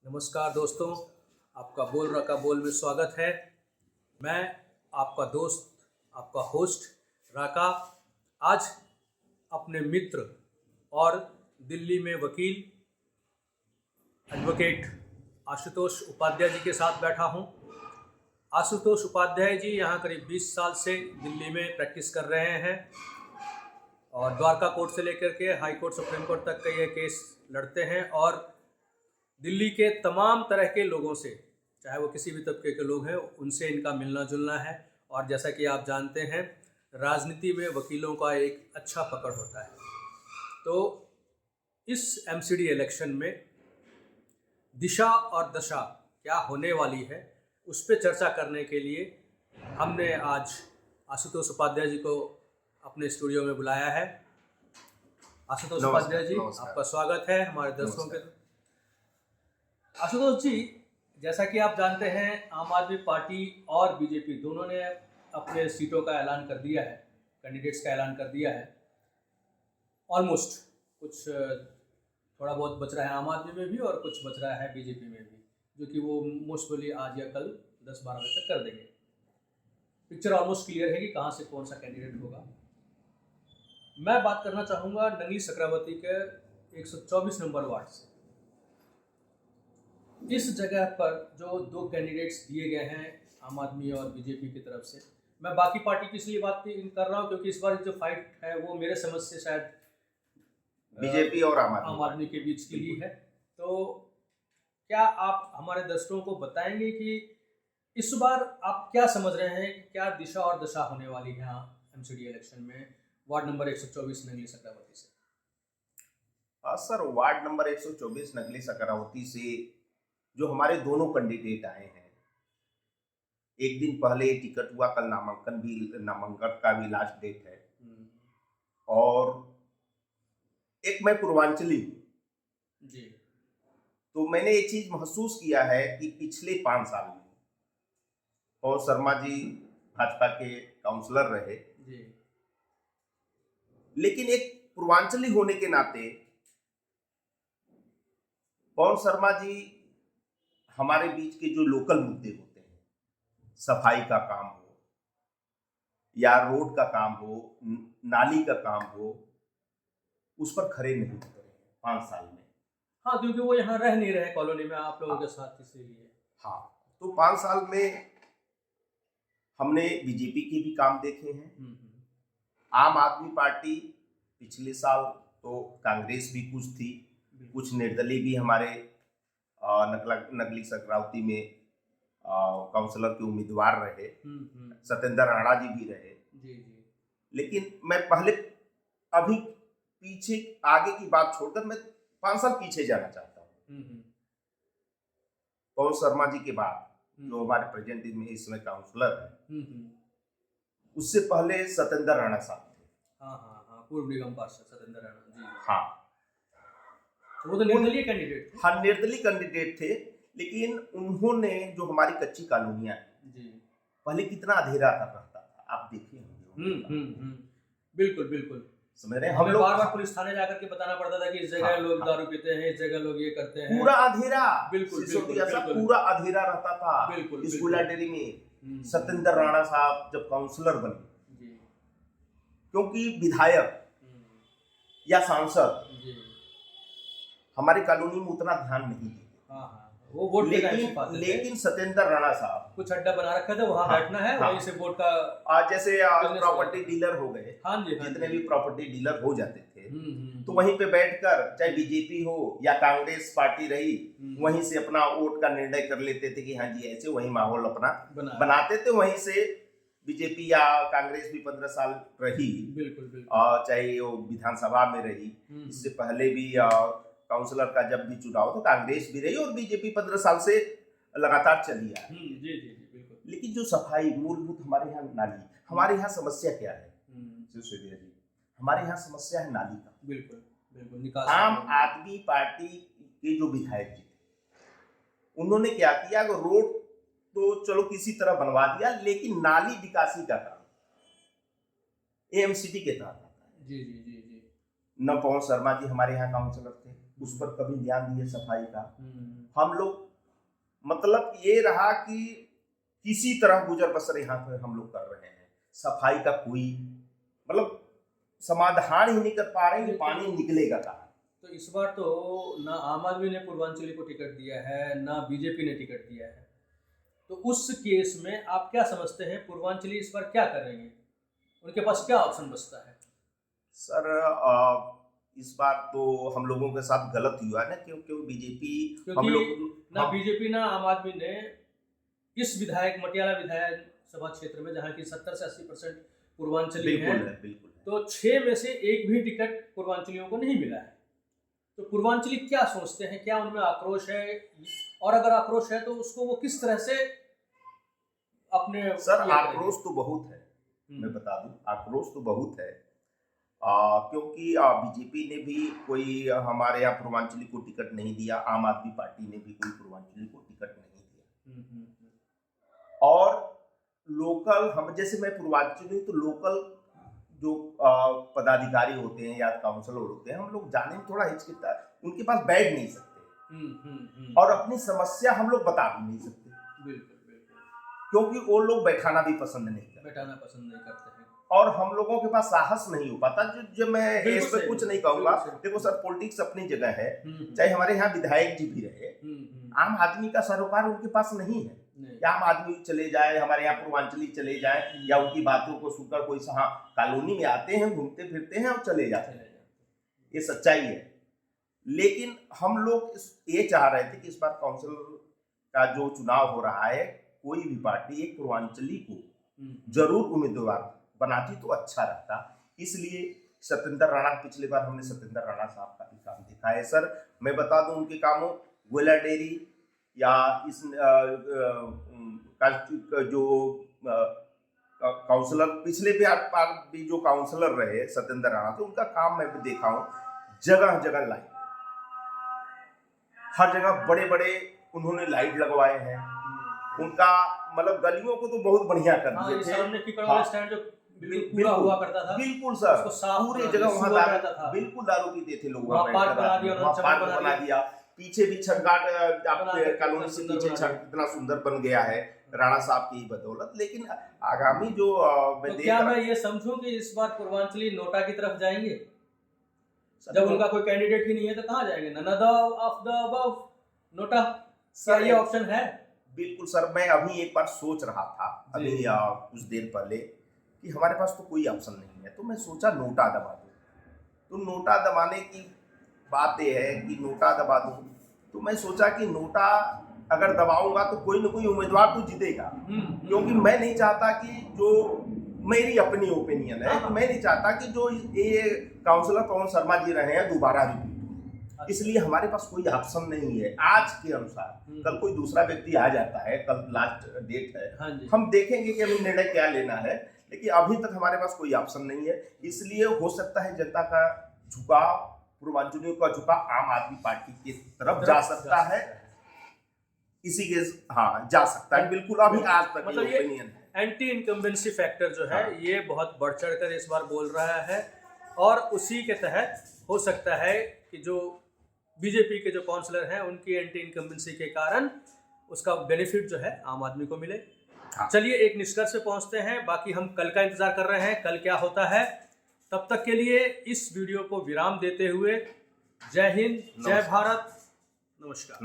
नमस्कार दोस्तों, आपका बोल रहा का बोल में स्वागत है। मैं आपका दोस्त, आपका होस्ट राका आज अपने मित्र और दिल्ली में वकील एडवोकेट आशुतोष उपाध्याय जी के साथ बैठा हूं। आशुतोष उपाध्याय जी यहाँ करीब 20 साल से दिल्ली में प्रैक्टिस कर रहे हैं और द्वारका कोर्ट से लेकर के हाई कोर्ट, सुप्रीम कोर्ट तक का ये केस लड़ते हैं और दिल्ली के तमाम तरह के लोगों से, चाहे वो किसी भी तबके के लोग हैं, उनसे इनका मिलना जुलना है। और जैसा कि आप जानते हैं, राजनीति में वकीलों का एक अच्छा पकड़ होता है। तो इस एमसीडी इलेक्शन में दिशा और दशा क्या होने वाली है, उस पर चर्चा करने के लिए हमने आज आशुतोष उपाध्याय जी को अपने स्टूडियो में बुलाया है। आशुतोष उपाध्याय जी, आपका स्वागत है हमारे दर्शकों के। आशुतोष जी, जैसा कि आप जानते हैं, आम आदमी पार्टी और बीजेपी दोनों ने अपने सीटों का ऐलान कर दिया है, कैंडिडेट्स का ऐलान कर दिया है। ऑलमोस्ट कुछ थोड़ा बहुत बच रहा है आम आदमी में भी और कुछ बच रहा है बीजेपी में भी, जो कि वो मोस्ट प्रोबेबली आज या कल 10-12 बजे तक कर देंगे। पिक्चर ऑलमोस्ट क्लियर है कि कहाँ से कौन सा कैंडिडेट होगा। मैं बात करना चाहूँगा नंगली सक्रावती के 124 नंबर वार्ड से। इस जगह पर जो दो कैंडिडेट्स दिए गए हैं आम आदमी और बीजेपी की तरफ से, मैं बाकी पार्टी की इसलिए बात कर रहा हूँ क्योंकि इस बार जो फाइट है वो मेरे समझ से शायद बीजेपी और आम आदमी के बीच की ही है। तो क्या आप हमारे दर्शकों को बताएंगे कि इस बार आप क्या समझ रहे हैं कि क्या दिशा और दशा होने वाली है एमसीडी इलेक्शन में वार्ड नंबर 124 नंगली सक्रावती से? सर, वार्ड नंबर 124 नगली सकरावती से जो हमारे दोनों कैंडिडेट आए हैं, एक दिन पहले टिकट हुआ, कल नामांकन का भी लास्ट डेट है। और एक मैं पूर्वांचली हूँ जी, तो मैंने ये चीज महसूस किया है कि पिछले 5 साल में पवन शर्मा जी भाजपा के काउंसलर रहे जी, लेकिन एक पूर्वांचली होने के नाते पवन शर्मा जी हमारे बीच के जो लोकल मुद्दे होते हैं, सफाई का काम हो या रोड का काम हो, नाली का काम हो, उस पर खड़े नहीं उतरे हैं 5 साल में। हाँ, क्योंकि वो यहाँ रह नहीं रहे कॉलोनी में आप लोगों के साथ, इसीलिए। हाँ, तो 5 साल में हमने बीजेपी के भी काम देखे हैं। आम आदमी पार्टी पिछले साल तो कांग्रेस भी कुछ थी, कुछ निर्दलीय भी हमारे नगली सकरावती में काउंसलर के उम्मीदवार रहे। सत्येंद्र राणा जी भी रहे जी। लेकिन मैं पहले अभी पीछे आगे की बात छोड़कर मैं 5 साल पीछे जाना चाहता हूँ। पवन शर्मा जी के बाद जो हमारे प्रेजेंट में इस समय काउंसलर है, उससे पहले सत्येंद्र राणा साहब थे। हाँ, पूर्व निगम पार्षद सत्येंद्र राणा जी। हाँ, वो तो निर्दलीय कैंडिडेट थे। हाँ, निर्दलीय कैंडिडेट थे, लेकिन उन्होंने जो हमारी कच्ची कॉलोनियां जी, पहले कितना अंधेरा रहता था, आप देखिए। बिल्कुल समझ रहे हैं। हम लोग बार-बार पुलिस थाने जाकर के बताना पड़ता था कि इस जगह लोग दारू पीते हैं, इस जगह लोग ये करते हैं। पूरा अंधेरा, बिल्कुल पूरा अंधेरा रहता था स्कूल लाइब्रेरी में। सत्येंद्र राणा साहब जब काउंसलर बने, क्योंकि विधायक या सांसद हमारी कॉलोनी में उतना ध्यान नहीं देते। वो वोट लेकिन सत्येंद्र राणा साहब कुछ अड्डा बना रखा था, वहाँ बैठना है, वहीं से वोट का आज जैसे प्रॉपर्टी डीलर हो गए। जितने भी प्रॉपर्टी डीलर हो जाते थे, तो वहीं पे बैठकर, चाहे बीजेपी हो या कांग्रेस पार्टी रही, वहीं से अपना वोट का निर्णय कर लेते थे कि हाँ जी ऐसे, वही माहौल अपना बनाते थे। वहीं से बीजेपी या कांग्रेस भी 15 साल रही, बिल्कुल। चाहे वो विधानसभा में रही, इससे पहले भी काउंसलर का जब भी चुनाव तो कांग्रेस भी रही और बीजेपी 15 साल से लगातार चली आ रही है। जी, बिल्कुल। लेकिन जो सफाई मूलभूत हमारे यहाँ नाली, हमारे यहाँ समस्या क्या है जी, हमारे यहाँ समस्या है नाली का। बिल्कुल निकास। आम आदमी पार्टी के जो विधायक जी थे, उन्होंने क्या किया, रोड तो चलो किसी तरह बनवा दिया, लेकिन नाली निकासी का काम एमसीडी के तहत आता है। जी। न पवन शर्मा जी हमारे यहाँ काउंसलर थे, उस पर कभी ध्यान दिए सफाई का? हम लोग मतलब ये रहा कि किसी तरह गुजर बसर यहाँ पे हम लोग कर रहे हैं, सफाई का कोई मतलब समाधान ही नहीं कर पा रहे हैं कि पानी निकलेगा कहाँ। तो इस बार तो ना आम आदमी ने पूर्वांचली को टिकट दिया है, ना बीजेपी ने टिकट दिया है, तो उस केस में आप क्या समझते हैं पूर्वांचली इस बार क्या करेंगे, उनके पास क्या ऑप्शन बचता है? सर इस बार तो हम लोगों के साथ गलत हुआ है ना, क्योंकि बीजेपी हम लोग ना बीजेपी ना आम आदमी ने इस विधायक मटियाला विधानसभा क्षेत्र में जहाँ की 70 से 80% पूर्वांचली है, बिल्कुल तो 6 में से एक भी टिकट पूर्वांचलियों को नहीं मिला है। तो पूर्वांचली क्या सोचते हैं, क्या उनमें आक्रोश है, और अगर आक्रोश है तो उसको वो किस तरह से अपने? सर आक्रोश तो बहुत है, मैं बता दूं आक्रोश तो बहुत है, क्योंकि बीजेपी ने भी कोई हमारे यहाँ पूर्वांचली को टिकट नहीं दिया, आम आदमी पार्टी ने भी कोई पूर्वांचली को टिकट नहीं दिया। और लोकल हम जैसे मैं पूर्वांचली तो लोकल जो पदाधिकारी होते हैं या काउंसलर होते हैं, हम लोग जाने में थोड़ा हिचकिचाता है, उनके पास बैठ नहीं सकते और अपनी समस्या हम लोग बता भी नहीं सकते। बिल्कुल, क्योंकि वो लोग बैठाना भी पसंद नहीं करते हैं और हम लोगों के पास साहस नहीं हो पाता। जो मैं इस पे कुछ नहीं कहूंगा, देखो सर पॉलिटिक्स अपनी जगह है, चाहे हमारे यहाँ विधायक जी भी रहे, आम आदमी का सरोकार उनके पास नहीं है। या आम आदमी चले जाए, हमारे यहाँ पूर्वांचली चले जाए या उनकी बातों को सुनकर कोई कॉलोनी में आते हैं, घूमते फिरते हैं और चले जाते हैं, ये सच्चाई है। लेकिन हम लोग ये चाह रहे थे कि इस बार काउंसिल का जो चुनाव हो रहा है, कोई भी पार्टी एक पूर्वांचली को जरूर उम्मीदवार बनाती तो अच्छा रहता। इसलिए सत्येंद्र राणा, पिछली बार हमने सत्येंद्र राणा साहब का भी काम देखा है। सर मैं बता दूं उनके कामों, गोयला डेयरी या इस जो काउंसलर पिछले भी जो काउंसलर रहे सत्येंद्र राणा, तो उनका काम मैं भी देखा हूँ, जगह जगह लाइट, हर जगह बड़े बड़े उन्होंने लाइट लगवाए हैं। उनका मतलब गलियों को तो बहुत बढ़िया कर दिए थे। सामने की स्टैंड जो पूरा हुआ करता था, बिल्कुल सर, पूरी जगह वहाँ बिल्कुल दारू पीते थे लोग, पार्क बना दिया। पीछे भी छठघाट आपके कॉलोनी से पीछे छठ कितना सुंदर बन गया है राणा साहब की बदौलत। लेकिन आगामी जो तो क्या मैं ये समझूं कि इस बार पूर्वांचली नोटा की तरफ जाएंगे? जब उनका कोई कैंडिडेट ही नहीं है तो कहाँ जाएंगे? None of the above, NOTA, क्या ये ऑप्शन है? बिल्कुल सर, मैं अभी एक बार सोच रहा था अभी कुछ देर पहले कि हमारे पास तो कोई ऑप्शन नहीं है, तो मैं सोचा नोटा दबा दूं। तो नोटा दबाने की बात यह है कि नोटा दबा दूं, तो मैं सोचा कि नोटा अगर दबाऊंगा तो कोई ना कोई उम्मीदवार तो जीतेगा, क्योंकि मैं नहीं चाहता कि जो मेरी अपनी ओपिनियन है, मैं नहीं चाहता कि जो ये काउंसलर पवन शर्मा जी रहे हैं दोबारा रिपीट। इसलिए हमारे पास कोई ऑप्शन नहीं है आज के अनुसार। कल कोई दूसरा व्यक्ति आ जाता है, कल लास्ट डेट है, हम देखेंगे कि हमें निर्णय क्या लेना है, लेकिन अभी तक हमारे पास कोई ऑप्शन नहीं है। इसलिए हो सकता है जनता का झुकाव, पूर्वांचलियों का झुकाव आम आदमी पार्टी की तरफ जा सकता है, इसी के जा सकता है बिल्कुल। अभी आज तक मतलब ये एंटी इनकम्बेंसी फैक्टर जो है ये बहुत बढ़ चढ़कर इस बार बोल रहा है, और उसी के तहत हो सकता है कि जो बीजेपी के जो काउंसलर हैं उनकी एंटी इनकम्बेंसी के कारण उसका बेनिफिट जो है आम आदमी को मिले। चलिए एक निष्कर्ष पे पहुंचते हैं, बाकी हम कल का इंतजार कर रहे हैं, कल क्या होता है। तब तक के लिए इस वीडियो को विराम देते हुए जय हिंद, जय भारत, नमस्कार।